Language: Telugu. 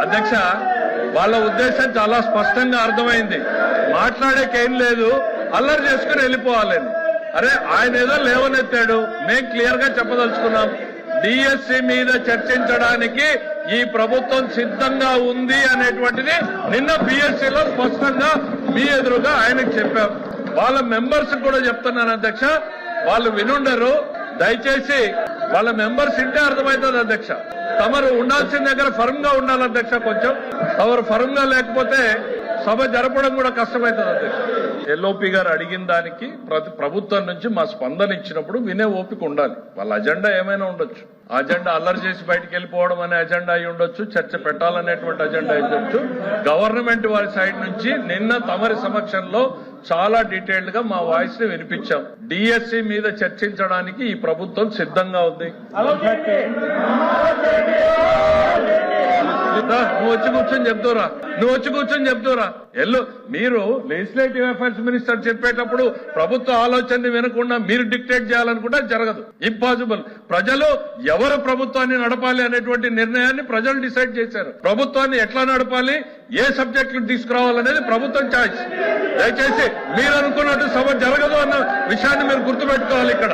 అధ్యక్ష, వాళ్ళ ఉద్దేశం చాలా స్పష్టంగా అర్థమైంది. మాట్లాడేకేం లేదు, అల్లరి చేసుకుని వెళ్ళిపోవాలని. అరే, ఆయన ఏదో లేవనెత్తాడు, మేము క్లియర్ గా చెప్పదలుచుకున్నాం. డిఎస్సి మీద చర్చించడానికి ఈ ప్రభుత్వం సిద్ధంగా ఉంది అనేటువంటిది నిన్న బిఎస్సిలో స్పష్టంగా మీ ఎదురుగా ఆయనకు చెప్పాం. వాళ్ళ మెంబర్స్ కూడా చెప్తున్నాను అధ్యక్ష, వాళ్ళు వినుండరు. దయచేసి వాళ్ళ మెంబర్స్ ఇంటే అర్థమవుతుంది అధ్యక్ష. తమరు ఉండాల్సిన దగ్గర ఫర్మ్ గా ఉండాలి అధ్యక్ష. కొంచెం తమరు ఫర్మ్ గా లేకపోతే సభ జరపడం కూడా కష్టమవుతుంది అధ్యక్ష. ఎల్ఓపి గారు అడిగిన దానికి ప్రభుత్వం నుంచి మా స్పందన ఇచ్చినప్పుడు వినే ఓపిక ఉండాలి. వాళ్ళ అజెండా ఏమైనా ఉండొచ్చు. ఆ అజెండా అల్లరి చేసి బయటకు వెళ్ళిపోవడం అనే అజెండా అయి ఉండొచ్చు, చర్చ పెట్టాలనేటువంటి అజెండా అయి ఉండొచ్చు. గవర్నమెంట్ వారి సైడ్ నుంచి నిన్న తమరి సమక్షంలో చాలా డీటెయిల్డ్ గా మా వాయిస్ ని వినిపించాం. డిఎస్సి మీద చర్చించడానికి ఈ ప్రభుత్వం సిద్ధంగా ఉంది. నువ్వు వచ్చి కూర్చొని చెప్తారా ఎల్లు. మీరు లెజిస్లేటివ్ అఫైర్స్ మినిస్టర్ చెప్పేటప్పుడు ప్రభుత్వ ఆలోచనని వినకుండా మీరు డిక్టేట్ చేయాలనుకుంటే జరగదు, ఇంపాసిబుల్. ప్రజలు ఎవరు ప్రభుత్వాన్ని నడపాలి అనేటువంటి నిర్ణయాన్ని ప్రజలు డిసైడ్ చేశారు. ప్రభుత్వాన్ని ఎట్లా నడపాలి, ఏ సబ్జెక్టులు తీసుకురావాలనేది ప్రభుత్వం ఛాయిస్. దయచేసి మీరు అనుకున్నట్టు సభ జరగదు అన్న విషయాన్ని మీరు గుర్తుపెట్టుకోవాలి ఇక్కడ.